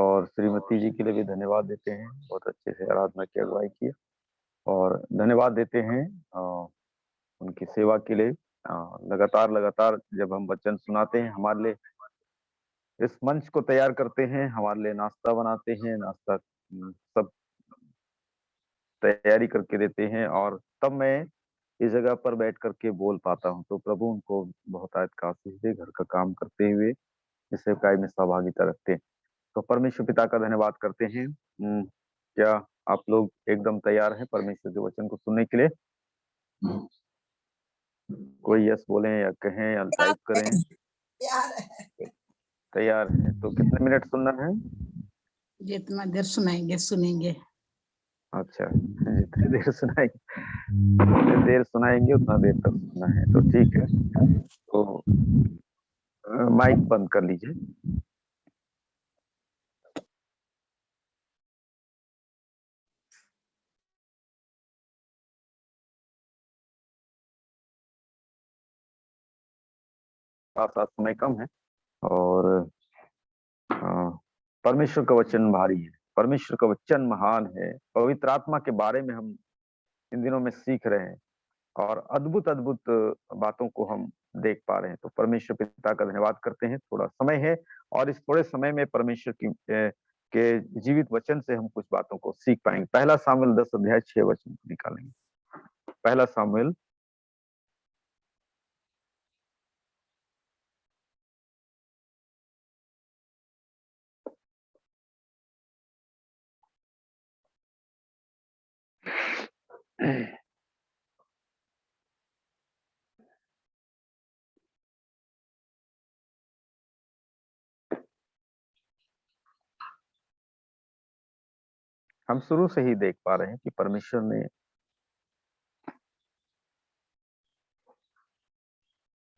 और श्रीमती जी के लिए भी धन्यवाद देते हैं, बहुत अच्छे से आराधना की अगुवाई की। और धन्यवाद देते हैं उनकी सेवा के लिए। लगातार लगातार जब हम वचन सुनाते हैं, हमारे लिए इस मंच को तैयार करते हैं, हमारे लिए नाश्ता बनाते हैं, नाश्ता सब तैयारी करके देते हैं, और तब मैं इस जगह पर बैठ करके बोल पाता हूँ। तो प्रभु उनको बहुत आयत का आशीष दे, घर का काम करते हुए इस सेवकाई में सहभागिता रखते हैं। तो परमेश्वर पिता का धन्यवाद करते हैं। क्या आप लोग एकदम तैयार हैं परमेश्वर के वचन को सुनने के लिए? कोई यस बोलें या कहें या टाइप करें। तैयार है तो कितने मिनट सुनना है? जितना देर सुनाएंगे सुनेंगे। अच्छा, जितनी देर सुनाएंगे उतना देर तक सुनना है, तो ठीक है। तो माइक बंद कर लीजिए। साथ समय कम है और परमेश्वर का वचन भारी है, परमेश्वर का वचन महान है। पवित्र आत्मा के बारे में हम इन दिनों में सीख रहे हैं और अद्भुत अद्भुत बातों को हम देख पा रहे हैं। तो परमेश्वर पिता का धन्यवाद करते हैं। थोड़ा समय है और इस थोड़े समय में परमेश्वर के जीवित वचन से हम कुछ बातों को सीख पाएंगे। पहला सामुएल 10 अध्याय 6 वचन को निकालेंगे। पहला सामुएल हम शुरू से ही देख पा रहे हैं कि परमेश्वर ने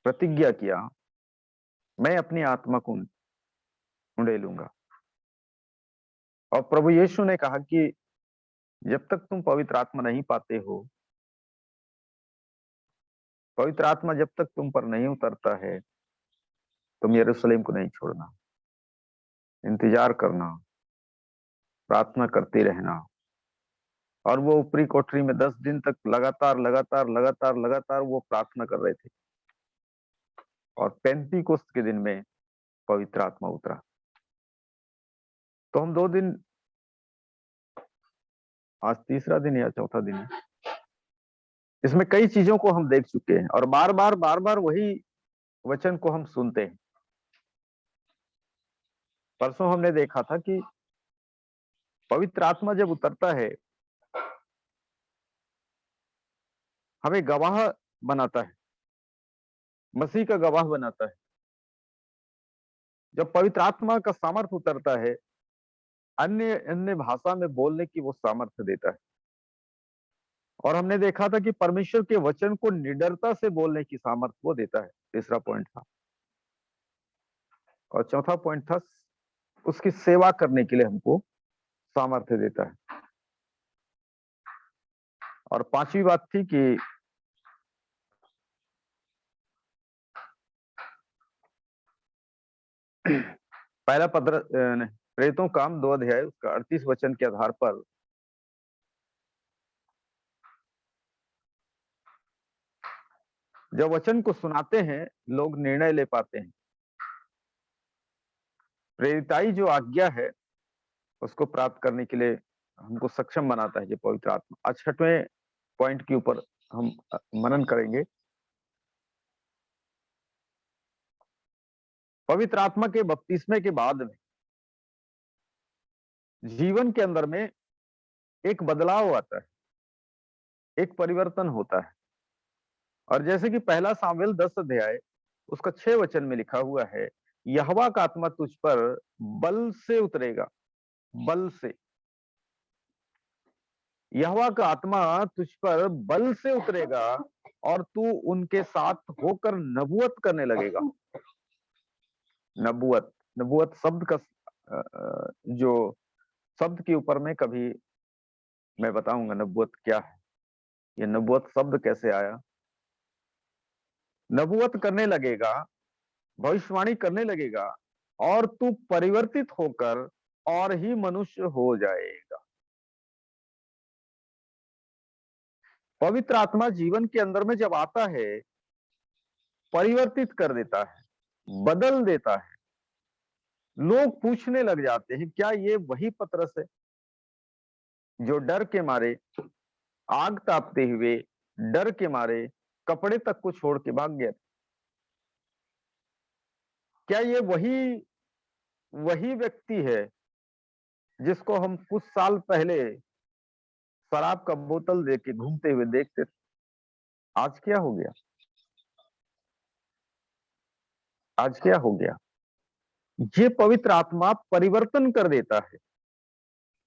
प्रतिज्ञा किया, मैं अपनी आत्मा को उंडेलूंगा। और प्रभु यीशु ने कहा कि जब तक तुम पवित्र आत्मा नहीं पाते हो, पवित्र आत्मा जब तक तुम पर नहीं उतरता है, तुम यरूशलेम को नहीं छोड़ना, इंतजार करना, प्रार्थना करते रहना। और वो ऊपरी कोठरी में 10 दिन तक लगातार लगातार लगातार लगातार वो प्रार्थना कर रहे थे, और पेंतीकोस्त के दिन में पवित्र आत्मा उतरा। तो हम 2 दिन, आज तीसरा दिन या चौथा दिन है, इसमें कई चीजों को हम देख चुके हैं और बार बार वही वचन को हम सुनते हैं। परसों हमने देखा था कि पवित्र आत्मा जब उतरता है, हमें गवाह बनाता है, मसीह का गवाह बनाता है। जब पवित्र आत्मा का सामर्थ्य उतरता है, अन्य अन्य भाषा में बोलने की वो सामर्थ्य देता है। और हमने देखा था कि परमेश्वर के वचन को निडरता से बोलने की सामर्थ्य वो देता है। तीसरा पॉइंट था। और चौथा पॉइंट था, उसकी सेवा करने के लिए हमको सामर्थ्य देता है। और पांचवी बात थी कि पहला पत्र प्रेरितों काम 2 अध्याय उसका 38 वचन के आधार पर जब वचन को सुनाते हैं, लोग निर्णय ले पाते हैं। प्रेरिताई जो आज्ञा है उसको प्राप्त करने के लिए हमको सक्षम बनाता है ये पवित्र आत्मा। आज 6वें पॉइंट के ऊपर हम मनन करेंगे। पवित्र आत्मा के बपतिस्मे के बाद में जीवन के अंदर में एक बदलाव आता है, एक परिवर्तन होता है। और जैसे कि पहला सामुएल 10 अध्याय उसका 6 वचन में लिखा हुआ है, यहोवा का आत्मा तुझ पर बल से उतरेगा। बल से, यहोवा का आत्मा तुझ पर बल से उतरेगा और तू उनके साथ होकर नबूवत करने लगेगा। नबूवत, नबूवत शब्द का जो शब्द के ऊपर में कभी मैं बताऊंगा नबूवत क्या है, ये नबूवत शब्द कैसे आया। नबूवत करने लगेगा, भविष्यवाणी करने लगेगा, और तू परिवर्तित होकर और ही मनुष्य हो जाएगा। पवित्र आत्मा जीवन के अंदर में जब आता है, परिवर्तित कर देता है, बदल देता है। लोग पूछने लग जाते हैं, क्या ये वही पतरस है जो डर के मारे, आग तापते हुए डर के मारे कपड़े तक को छोड़ के भाग गया? क्या ये वही वही व्यक्ति है जिसको हम कुछ साल पहले शराब का बोतल देके घूमते हुए देखते थे? आज क्या हो गया? आज क्या हो गया? ये पवित्र आत्मा परिवर्तन कर देता है।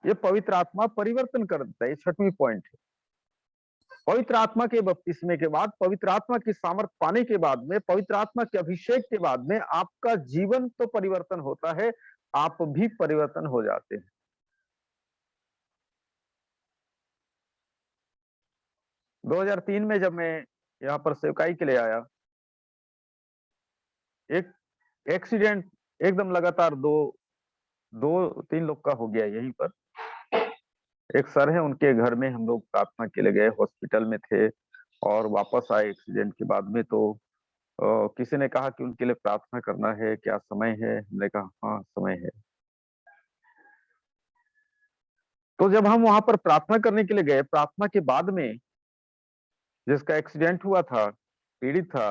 ये पवित्र आत्मा परिवर्तन कर देता है। ये 6वां पॉइंट है। पवित्र आत्मा के बपतिस्मे के बाद, पवित्र आत्मा की सामर्थ पाने के बाद में, पवित्र आत्मा के अभिषेक के बाद में आपका जीवन तो परिवर्तन होता है, आप भी परिवर्तन हो जाते हैं। 2003 में जब मैं यहाँ पर सेवकाई के लिए आया, एक एक्सीडेंट एकदम लगातार दो तीन लोग का हो गया यहीं पर। एक सर है, उनके घर में हम लोग प्रार्थना के लिए गए, हॉस्पिटल में थे और वापस आए एक्सीडेंट के बाद में। तो किसी ने कहा कि उनके लिए प्रार्थना करना है, क्या समय है? हमने कहा हाँ समय है। तो जब हम वहां पर प्रार्थना करने के लिए गए, प्रार्थना के बाद में जिसका एक्सीडेंट हुआ था, पीड़ित था,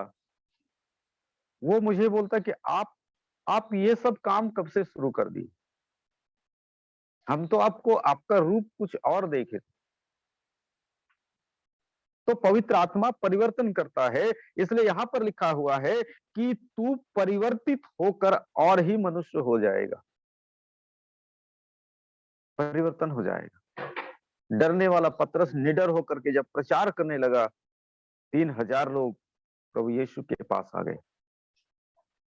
वो मुझे बोलता कि आप ये सब काम कब से शुरू कर दिए? हम तो आपको आपका रूप कुछ और देखे थे। तो पवित्र आत्मा परिवर्तन करता है, इसलिए यहां पर लिखा हुआ है कि तू परिवर्तित होकर और ही मनुष्य हो जाएगा। परिवर्तन हो जाएगा। डरने वाला पतरस निडर होकर के जब प्रचार करने लगा, 3000 लोग प्रभु यीशु के पास आ गए।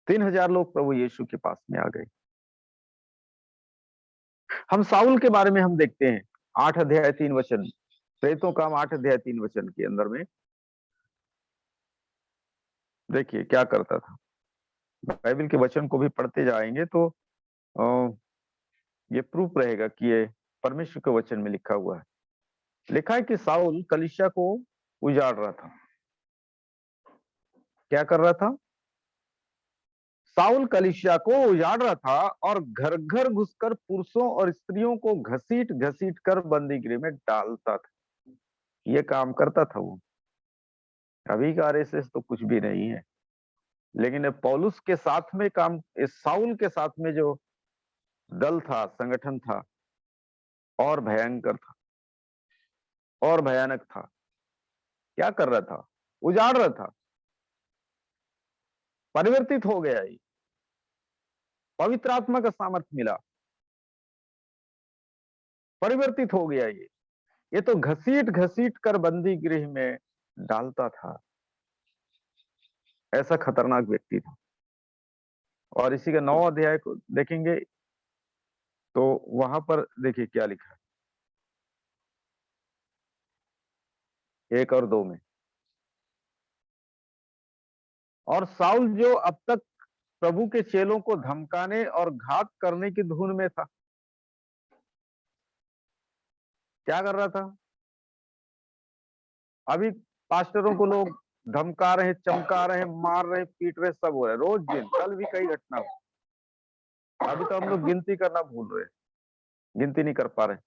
3000 लोग प्रभु यीशु के पास में आ गए। हम साउल के बारे में हम देखते हैं 8 अध्याय 3 वचन, प्रेरितों का 8 अध्याय 3 वचन के अंदर में देखिए क्या करता था। बाइबल के वचन को भी पढ़ते जाएंगे तो ये प्रूफ रहेगा कि ये परमेश्वर के वचन में लिखा हुआ है। लिखा है कि साउल कलीसिया को उजाड़ रहा था। क्या कर रहा था? साउल कलीसिया को उजाड़ रहा था और घर घर घुसकर पुरुषों और स्त्रियों को घसीट घसीट कर बंदी गृह में डालता था। ये काम करता था वो। अभी का आरएसएस तो कुछ भी नहीं है, लेकिन पौलुस के साथ में काम, इस साउल के साथ में जो दल था, संगठन था, और भयंकर था और भयानक था। क्या कर रहा था? उजाड़ रहा था। परिवर्तित हो गया। ये पवित्र आत्मा का सामर्थ्य मिला, परिवर्तित हो गया। ये तो घसीट घसीट कर बंदी गृह में डालता था। ऐसा खतरनाक व्यक्ति था। और इसी का 9 अध्याय को देखेंगे तो वहां पर देखिए क्या लिखा है, 1 और 2 में। और साउल जो अब तक प्रभु के चेलों को धमकाने और घात करने की धुन में था, क्या कर रहा था? अभी पास्टरों को लोग धमका रहे, चमका रहे, मार रहे, पीट रहे, सब हो रहा है रोज दिन। कल भी कई घटना हुई। अभी तो हम लोग गिनती करना भूल रहे, गिनती नहीं कर पा रहे।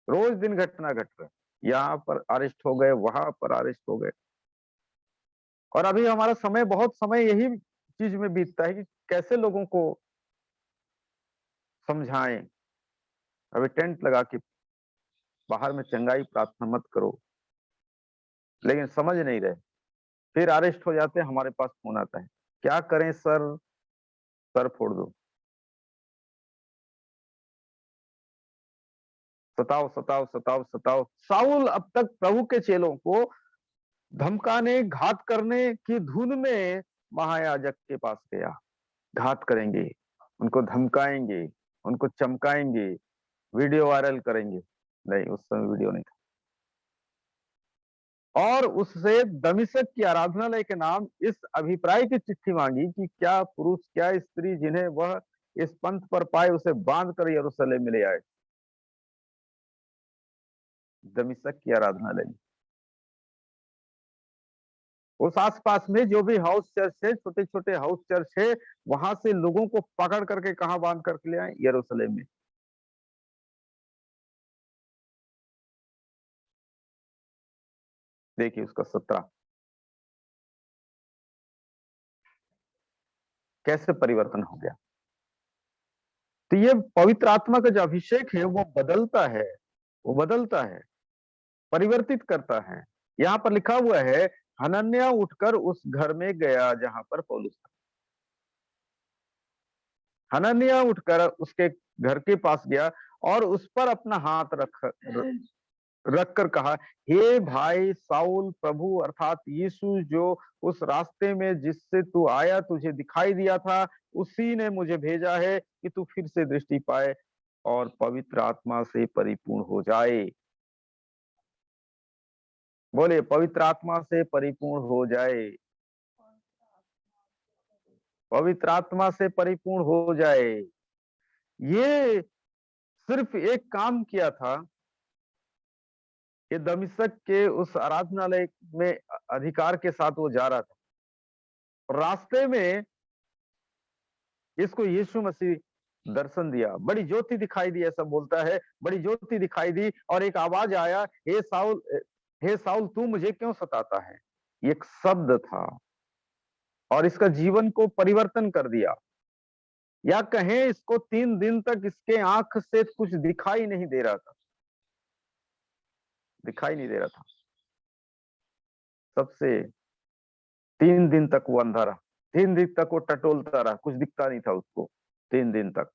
रोज दिन घटना घट रहा है। यहाँ पर अरेस्ट हो गए, वहां पर अरेस्ट हो गए। और अभी हमारा समय, बहुत समय यही चीज में बीतता है कि कैसे लोगों को समझाएं। अभी टेंट लगा के बाहर में चंगाई प्रार्थना मत करो, लेकिन समझ नहीं रहे। फिर अरेस्ट हो जाते हैं, हमारे पास फोन आता है, क्या करें सर? सर फोड़ दो। सताओ सताओ सताओ सताओ। साउल अब तक प्रभु के चेलों को धमकाने, घात करने की धुन में महायाजक के पास गया। घात करेंगे, उनको धमकाएंगे, उनको चमकाएंगे, वीडियो वायरल करेंगे। नहीं, उस समय वीडियो नहीं था। और उससे दमिश्क की आराधनालय के नाम इस अभिप्राय की चिट्ठी मांगी कि क्या पुरुष, क्या स्त्री जिन्हें वह इस पंथ पर पाए उसे बांध कर यरूशलेम में ले आए, दमिश्क की आराधनालय में। उस आसपास में जो भी हाउस चर्च है, छोटे छोटे हाउस चर्च है, वहां से लोगों को पकड़ करके कहां बांध करके ले आए? यरूशलेम में। देखिए उसका 17 कैसे परिवर्तन हो गया। तो ये पवित्र आत्मा का जो अभिषेक है वो बदलता है, वो बदलता है, परिवर्तित करता है। यहाँ पर लिखा हुआ है, हनन्याह उठकर उस घर में गया जहां पर पौलुस था। हनन्याह उठकर उसके घर के पास गया और उस पर अपना हाथ रख कर कहा, हे भाई साउल, प्रभु अर्थात यीशु जो उस रास्ते में जिससे तू आया तुझे दिखाई दिया था, उसी ने मुझे भेजा है कि तू फिर से दृष्टि पाए और पवित्र आत्मा से परिपूर्ण हो जाए। बोले, पवित्र आत्मा से परिपूर्ण हो जाए, पवित्र आत्मा से परिपूर्ण हो जाए। ये सिर्फ एक काम किया था कि दमिश्क के उस आराधनालय में अधिकार के साथ वो जा रहा था। रास्ते में इसको यीशु मसीह दर्शन दिया, बड़ी ज्योति दिखाई दी, ऐसा बोलता है, बड़ी ज्योति दिखाई दी और एक आवाज आया, हे साउल तू मुझे क्यों सताता है। ये एक शब्द था और इसका जीवन को परिवर्तन कर दिया। या कहें इसको 3 दिन तक इसके आंख से कुछ दिखाई नहीं दे रहा था, दिखाई नहीं दे रहा था सबसे। 3 दिन तक वो अंधा रहा, 3 दिन तक वो टटोलता रहा, कुछ दिखता नहीं था उसको 3 दिन तक।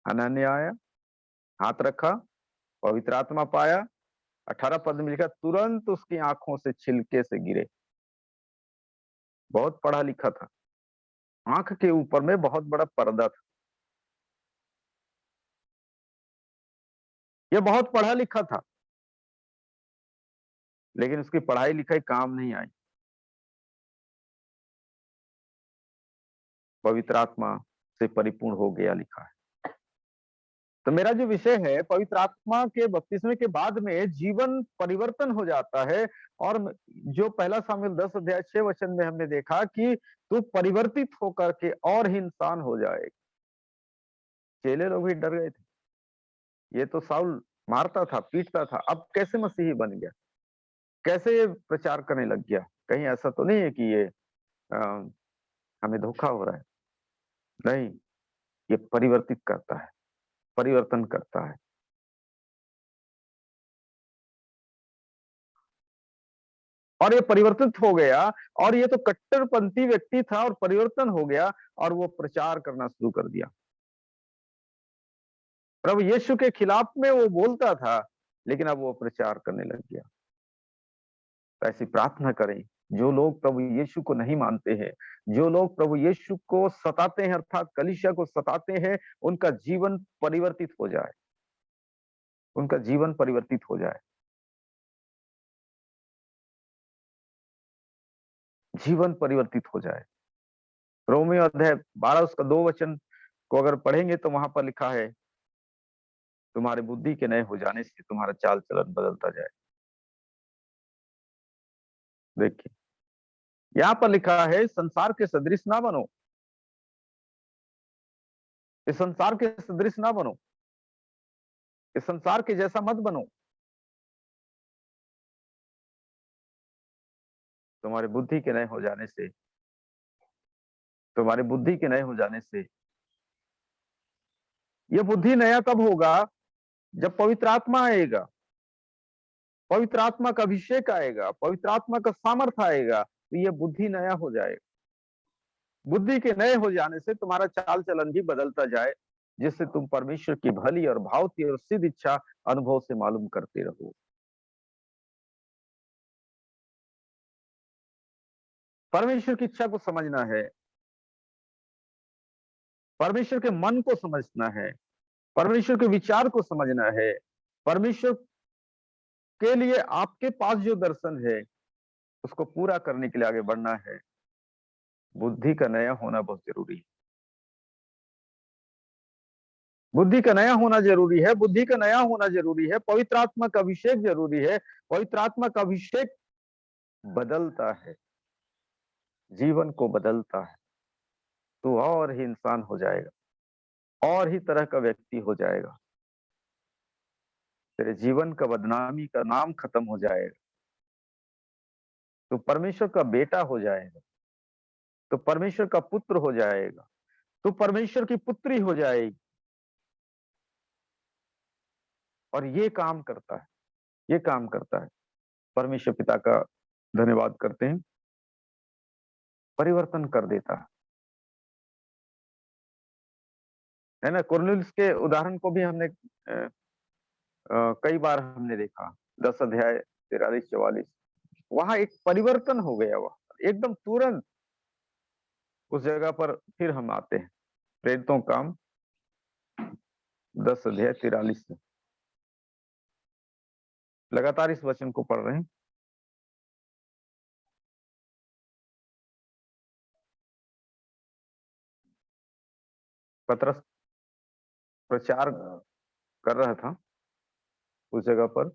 हनन्याह आया, हाथ रखा, पवित्र आत्मा पाया। 18 पद में लिखा, तुरंत उसकी आंखों से छिलके से गिरे। बहुत पढ़ा लिखा था, आंख के ऊपर में बहुत बड़ा पर्दा था, यह बहुत पढ़ा लिखा था, लेकिन उसकी पढ़ाई लिखाई काम नहीं आई। पवित्र आत्मा से परिपूर्ण हो गया लिखा है। तो मेरा जो विषय है, पवित्र आत्मा के बपतिस्मे के बाद में जीवन परिवर्तन हो जाता है। और जो पहला सामुएल 10 अध्याय 6 वचन में हमने देखा कि तू परिवर्तित होकर के और ही इंसान हो जाए। चेले लोग भी डर गए थे, ये तो साउल मारता था, पीटता था, अब कैसे मसीही बन गया, कैसे ये प्रचार करने लग गया, कहीं ऐसा तो नहीं है कि ये आ, हमें धोखा हो रहा है। नहीं, ये परिवर्तित करता है, परिवर्तन करता है। और ये परिवर्तित हो गया, और ये तो कट्टरपंथी व्यक्ति था और परिवर्तन हो गया और वो प्रचार करना शुरू कर दिया। प्रभु यीशु के खिलाफ में वो बोलता था, लेकिन अब वो प्रचार करने लग गया। तो ऐसी प्रार्थना करें, जो लोग प्रभु यीशु को नहीं मानते हैं, जो लोग प्रभु यीशु को सताते हैं अर्थात कलीसिया को सताते हैं, उनका जीवन परिवर्तित हो जाए, उनका जीवन परिवर्तित हो जाए, जीवन परिवर्तित हो जाए। रोमियो अध्याय 12 उसका 2 वचन को अगर पढ़ेंगे तो वहां पर लिखा है, तुम्हारे बुद्धि के नए हो जाने से तुम्हारा चाल चलन बदलता जाए। देखिए यहाँ पर लिखा है, संसार के सदृश ना बनो, इस संसार के सदृश ना बनो, इस संसार के जैसा मत बनो। तुम्हारे बुद्धि के नए हो जाने से, तुम्हारे बुद्धि के नए हो जाने से। यह बुद्धि नया तब होगा जब पवित्र आत्मा आएगा, पवित्र आत्मा का अभिषेक आएगा, पवित्र आत्मा का सामर्थ आएगा, तो यह बुद्धि नया हो जाएगा। बुद्धि के नए हो जाने से तुम्हारा चाल चलन भी बदलता जाए, जिससे तुम परमेश्वर की भली और भावती और सिद्ध इच्छा अनुभव से मालूम करते रहो। परमेश्वर की इच्छा को समझना है, परमेश्वर के मन को समझना है, परमेश्वर के विचार को समझना है, परमेश्वर के लिए आपके पास जो दर्शन है उसको पूरा करने के लिए आगे बढ़ना है। बुद्धि का नया होना बहुत जरूरी है। बुद्धि का नया होना जरूरी है, बुद्धि का नया होना जरूरी है, पवित्र आत्मा का अभिषेक जरूरी है। पवित्र आत्मा का अभिषेक बदलता है, जीवन को बदलता है। तो और ही इंसान हो जाएगा, और ही तरह का व्यक्ति हो जाएगा। तेरे जीवन का बदनामी का नाम खत्म हो जाएगा। तो परमेश्वर का बेटा हो जाएगा, तो परमेश्वर का पुत्र हो जाएगा, तो परमेश्वर की पुत्री हो जाएगी। और ये काम करता है, ये काम करता है। परमेश्वर पिता का धन्यवाद करते हैं, परिवर्तन कर देता है ना। कुरनेलियुस के उदाहरण को भी हमने कई बार हमने देखा। 10 अध्याय 43-44, वहां एक परिवर्तन हो गया, वहां एकदम तुरंत उस जगह पर फिर हम आते हैं। प्रेरितों काम 10 अध्याय 43 से लगातार इस वचन को पढ़ रहे हैं। पतरस प्रचार कर रहा था उस जगह पर।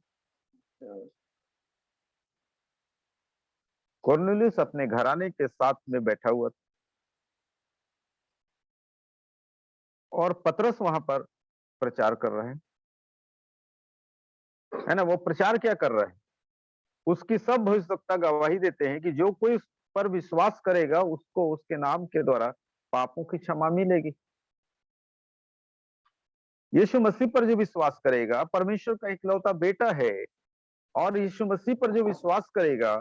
कुरनेलियुस अपने घराने के साथ में बैठा हुआ था और पतरस वहां पर प्रचार कर रहे हैं, है ना। वो प्रचार क्या कर रहे हैं? उसकी सब भविष्यवक्ता गवाही देते हैं कि जो कोई उस पर विश्वास करेगा उसको उसके नाम के द्वारा पापों की क्षमा मिलेगी। यीशु मसीह पर जो विश्वास करेगा, परमेश्वर का इकलौता बेटा है, और यीशु मसीह पर जो विश्वास करेगा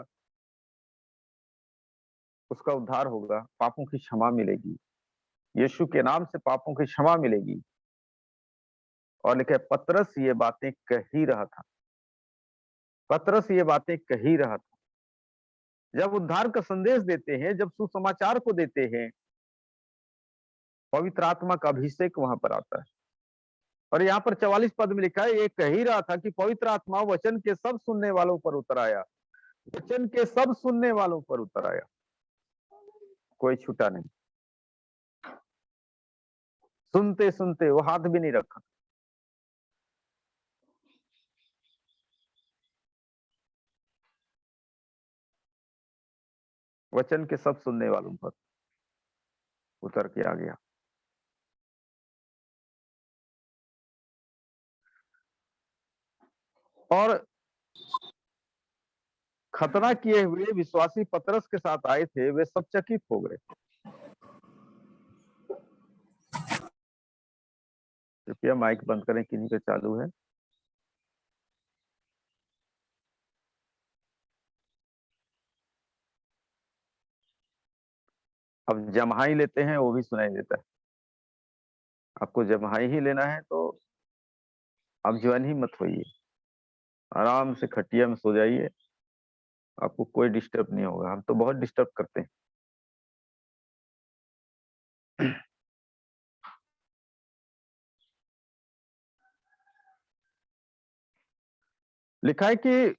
उसका उद्धार होगा, पापों की क्षमा मिलेगी। यीशु के नाम से पापों की क्षमा मिलेगी। और लिखा है पतरस ये बातें कह ही रहा था, पतरस ये बातें कह ही रहा था। जब उद्धार का संदेश देते हैं, जब सुसमाचार को देते हैं, पवित्र आत्मा का अभिषेक वहां पर आता है। और यहाँ पर 44 पद में लिखा है, ये कह ही रहा था कि पवित्र आत्मा वचन के सब सुनने वालों पर उतर आया, वचन के सब सुनने वालों पर उतर आया, कोई छूटा नहीं। सुनते सुनते वो हाथ भी नहीं रखा। वचन के सब सुनने वालों पर उतर के आ गया। और खतना किए हुए विश्वासी पतरस के साथ आए थे, वे सब चकित हो गए। कृपया माइक बंद करें, किन्हीं पे चालू है। अब जम्हाई लेते हैं वो भी सुनाई देता है। आपको जम्हाई ही लेना है तो आप ज्वाइन ही मत होइए, आराम से खटिया में सो जाइए, आपको कोई डिस्टर्ब नहीं होगा। हम तो बहुत डिस्टर्ब करते हैं। लिखा है कि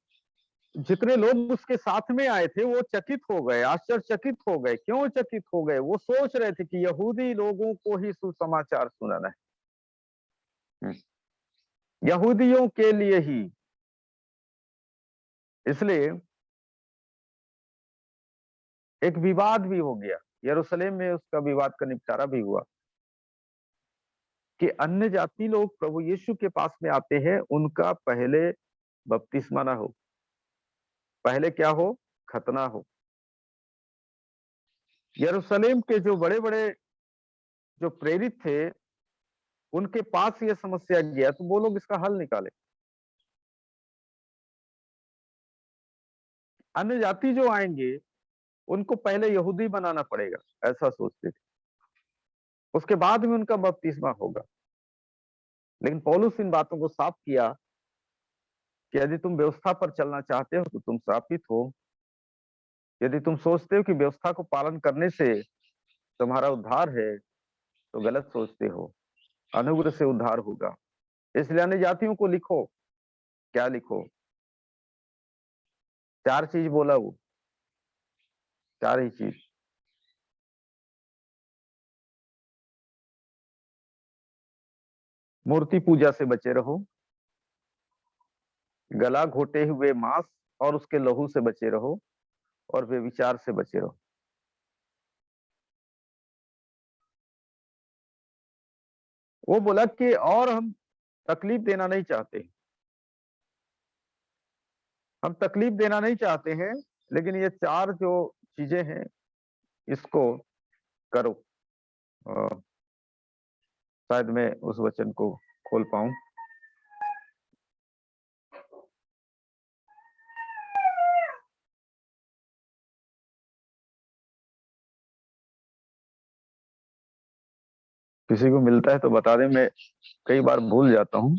जितने लोग उसके साथ में आए थे वो चकित हो गए, आश्चर्यचकित हो गए। क्यों चकित हो गए? वो सोच रहे थे कि यहूदी लोगों को ही सुसमाचार सुनाना है, यहूदियों के लिए ही। इसलिए एक विवाद भी हो गया, यरूशलेम में उसका विवाद का निपटारा भी हुआ कि अन्य जाति लोग प्रभु यीशु के पास में आते हैं, उनका पहले बपतिस्मा ना हो, पहले क्या हो? खतना हो। यरूशलेम के जो बड़े बड़े जो प्रेरित थे उनके पास ये समस्या गया, तो वो लोग इसका हल निकाले। अन्य जाति जो आएंगे उनको पहले यहूदी बनाना पड़ेगा, ऐसा सोचते थे, उसके बाद में उनका बपतिस्मा होगा। लेकिन पौलुस इन बातों को साफ किया कि यदि तुम व्यवस्था पर चलना चाहते हो तो तुम श्रापित हो। यदि तुम सोचते हो कि व्यवस्था को पालन करने से तुम्हारा उद्धार है तो गलत सोचते हो, अनुग्रह से उद्धार होगा। इसलिए अन्य जातियों को लिखो। क्या लिखो? 4 चीज बोला वो, 4 ही चीज। मूर्ति पूजा से बचे रहो, गला घोटे हुए मांस और उसके लहू से बचे रहो, और व्यभिचार से बचे रहो। वो बोला कि और हम तकलीफ देना नहीं चाहते, हम तकलीफ देना नहीं चाहते हैं, लेकिन ये चार जो चीजें हैं इसको करो। शायद मैं उस वचन को खोल पाऊं। किसी को मिलता है तो बता दें, मैं कई बार भूल जाता हूं।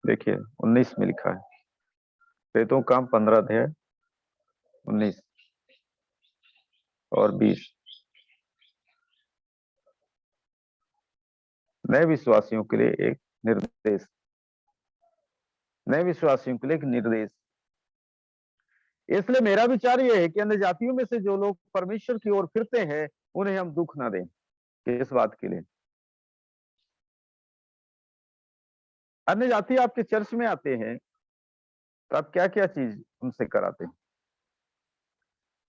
देखिए 19 में लिखा है, प्रेतों काम 15 अध्याय 19 और 20। नए विश्वासियों के लिए एक निर्देश, नए विश्वासियों के लिए एक निर्देश। इसलिए मेरा विचार यह है कि अन्य जातियों में से जो लोग परमेश्वर की ओर फिरते हैं उन्हें हम दुख ना दें। किस बात के लिए? अन्य जाति आपके चर्च में आते हैं तो आप क्या क्या चीज उनसे कराते हैं?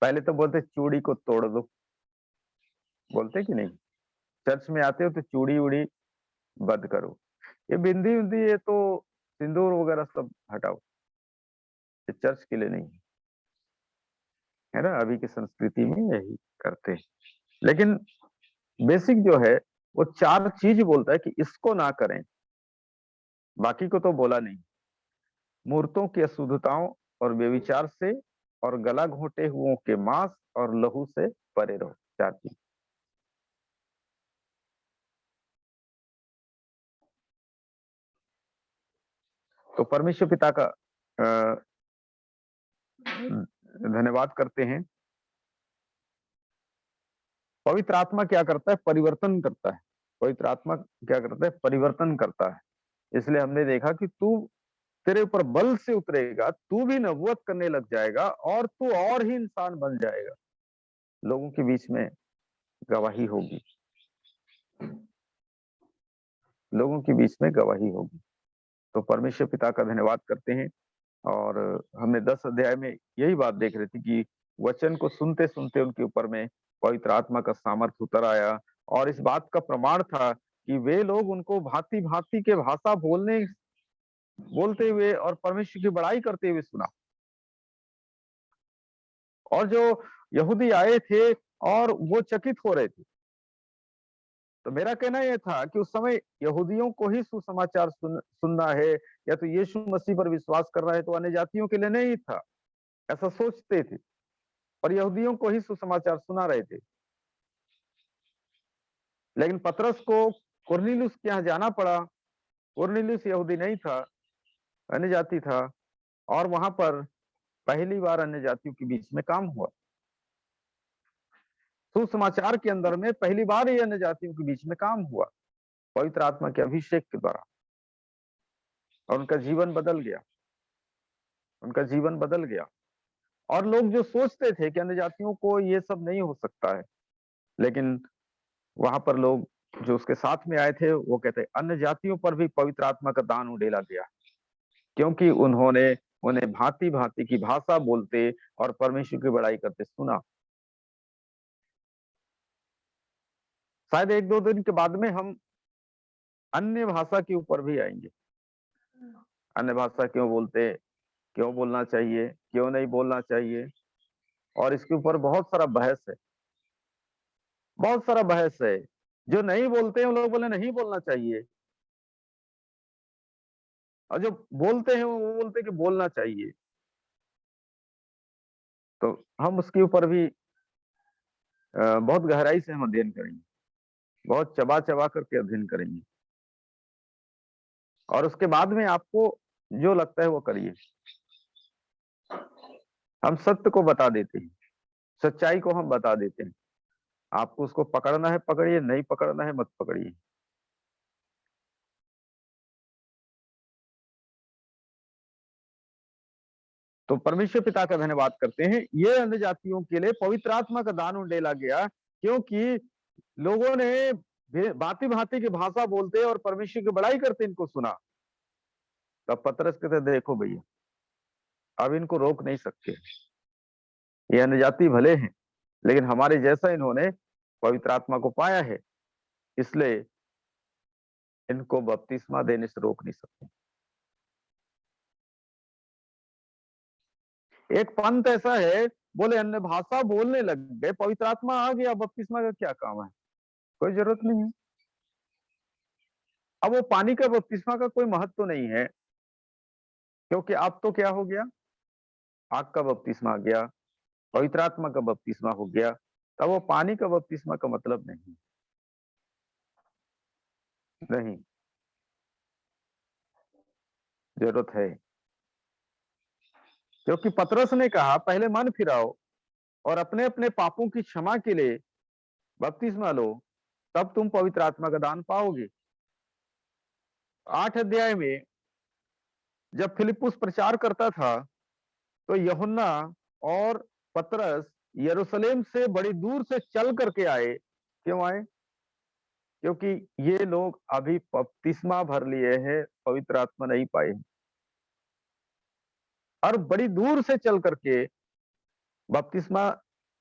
पहले तो बोलते चूड़ी को तोड़ दो, बोलते कि नहीं? चर्च में आते हो तो चूड़ी उड़ी बंद करो, ये बिंदी उंदी ये तो सिंदूर वगैरह सब हटाओ, ये चर्च के लिए नहीं है ना। अभी की संस्कृति में यही करते हैं, लेकिन बेसिक जो है वो चार चीज बोलता है कि इसको ना करें, बाकी को तो बोला नहीं। मूर्तों की अशुद्धताओं और व्यभिचार से, और गला घोंटे हुओं के मांस और लहू से परे रहो। चार चीज। तो परमेश्वर पिता का धन्यवाद करते हैं। पवित्र आत्मा क्या करता है? परिवर्तन करता है। पवित्र आत्मा क्या करता है? परिवर्तन करता है। इसलिए हमने देखा कि तू, तेरे ऊपर बल से उतरेगा, तू भी नबूवत करने लग जाएगा और तू और ही इंसान बन जाएगा, लोगों के बीच में गवाही होगी, लोगों के बीच में गवाही होगी। तो परमेश्वर पिता का धन्यवाद करते हैं। और हमने 10 अध्याय में यही बात देख रहे थे कि वचन को सुनते सुनते उनके ऊपर में पवित्र आत्मा का सामर्थ्य उतर आया, और इस बात का प्रमाण था कि वे लोग उनको भांति भांति के भाषा बोलते हुए और परमेश्वर की बड़ाई करते हुए सुना। और जो यहूदी आए थे और वो चकित हो रहे थे। तो मेरा कहना यह था कि उस समय यहूदियों को ही सुसमाचार सुनना है, या तो यीशु मसीह पर विश्वास करना है, तो अन्य जातियों के लिए नहीं था, ऐसा सोचते थे, और यहूदियों को ही सुसमाचार सुना रहे थे। लेकिन पतरस को कुरनेलियुस के यहाँ जाना पड़ा। कुरनेलियुस यहूदी नहीं था, अन्य जाति था, और वहां पर पहली बार अन्य जातियों के बीच में काम हुआ। सुसमाचार के अंदर में पहली बार ही अन्य जातियों के बीच में काम हुआ, पवित्र आत्मा के अभिषेक के द्वारा, और उनका जीवन बदल गया, उनका जीवन बदल गया। और लोग जो सोचते थे कि अन्य जातियों को ये सब नहीं हो सकता है, लेकिन वहां पर लोग जो उसके साथ में आए थे वो कहते अन्य जातियों पर भी पवित्र आत्मा का दान उड़ेला गया, क्योंकि उन्होंने उन्हें भांति भांति की भाषा बोलते और परमेश्वर की बड़ाई करते सुना। शायद एक दो दिन के बाद में हम अन्य भाषा के ऊपर भी आएंगे। अन्य भाषा क्यों बोलते, क्यों बोलना चाहिए, क्यों नहीं बोलना चाहिए, और इसके ऊपर बहुत सारा बहस है, बहुत सारा बहस है। जो नहीं बोलते हैं वो लोग बोले नहीं बोलना चाहिए, और जो बोलते हैं वो बोलते हैं कि बोलना चाहिए। तो हम उसके ऊपर भी बहुत गहराई से हम अध्ययन करेंगे, बहुत चबा चबा करके अध्ययन करेंगे, और उसके बाद में आपको जो लगता है वो करिए। हम सत्य को बता देते हैं, सच्चाई को हम बता देते हैं। आपको उसको पकड़ना है पकड़िए, नहीं पकड़ना है मत पकड़िए। तो परमेश्वर पिता का धन्यवाद करते हैं। ये अन्य जातियों के लिए पवित्र आत्मा का दान उंडेला गया, क्योंकि लोगों ने भांति भांति की भाषा बोलते और परमेश्वर की बड़ाई करते इनको सुना। तब पतरस कहते देखो भैया, अब इनको रोक नहीं सकते, ये अन्यजाति भले हैं लेकिन हमारे जैसा इन्होंने पवित्र आत्मा को पाया है, इसलिए इनको बपतिस्मा देने से रोक नहीं सकते। एक पंथ ऐसा है, बोले अन्य भाषा बोलने लग गए, पवित्र आत्मा आ गया, बपतिस्मा का क्या काम है, कोई जरूरत नहीं है। अब वो पानी का बपतिस्मा का कोई महत्व तो नहीं है, क्योंकि अब तो क्या हो गया, आग का बपतिस्मा आ गया, पवित्र आत्मा का बपतिस्मा हो गया, तब वो पानी का बपतिस्मा का मतलब नहीं। नहीं, जरूरत है, क्योंकि पतरस ने कहा पहले मन फिराओ और अपने अपने पापों की क्षमा के लिए बपतिस्मा लो, तब तुम पवित्र आत्मा का दान पाओगे। 8 अध्याय में जब फिलिप्पुस प्रचार करता था तो यूहन्ना और पतरस यरूशलेम से बड़ी दूर से चल करके आए। क्यों आए? क्योंकि ये लोग अभी बपतिस्मा भर लिए हैं, पवित्र आत्मा नहीं पाए, और बड़ी दूर से चल करके बपतिस्मा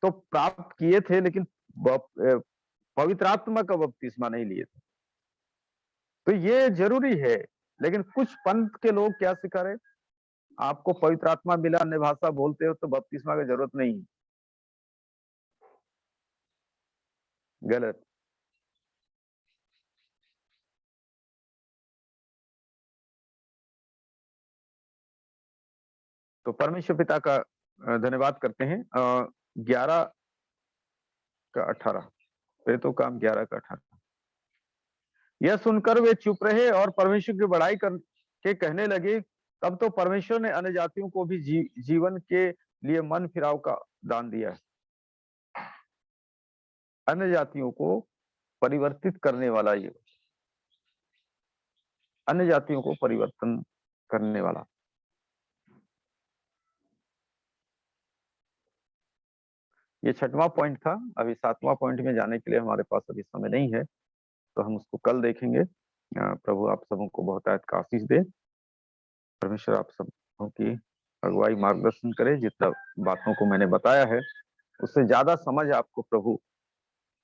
तो प्राप्त किए थे लेकिन पवित्र आत्मा का बपतिस्मा नहीं लिए थे। तो ये जरूरी है, लेकिन कुछ पंथ के लोग क्या सिखा रहे, आपको पवित्र आत्मा मिला, अन्य भाषा बोलते हो तो बपतिस्मा की जरूरत नहीं है। गलत। तो परमेश्वर पिता का धन्यवाद करते हैं। 11 का 18, प्रेरितों काम 11 का 18। यह सुनकर वे चुप रहे और परमेश्वर की बड़ाई करके कहने लगे, तब तो परमेश्वर ने अन्य जातियों को भी जीवन के लिए मन फिराव का दान दिया है। अन्य जातियों को परिवर्तित करने वाला, ये अन्य जातियों को परिवर्तन करने वाला। ये 6वां पॉइंट था। अभी 7वां पॉइंट में जाने के लिए हमारे पास अभी समय नहीं है, तो हम उसको कल देखेंगे। प्रभु आप सबों को बहुत का आशीष दे। परमेश्वर आप सबों की अगुवाई मार्गदर्शन करे। जितना बातों को मैंने बताया है उससे ज्यादा समझ आपको प्रभु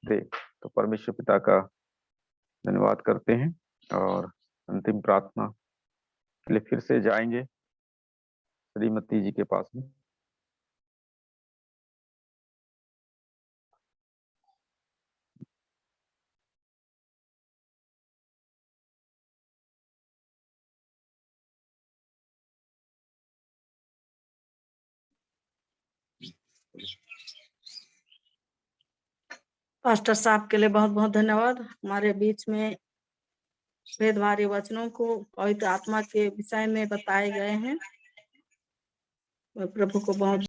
दे। तो परमेश्वर पिता का धन्यवाद करते हैं और अंतिम प्रार्थना के लिए फिर से जाएंगे श्रीमती जी के पास में। पास्टर साहब के लिए बहुत बहुत धन्यवाद। हमारे बीच में वेदवारी वचनों को पवित्र आत्मा के विषय में बताए गए हैं। प्रभु को बहुत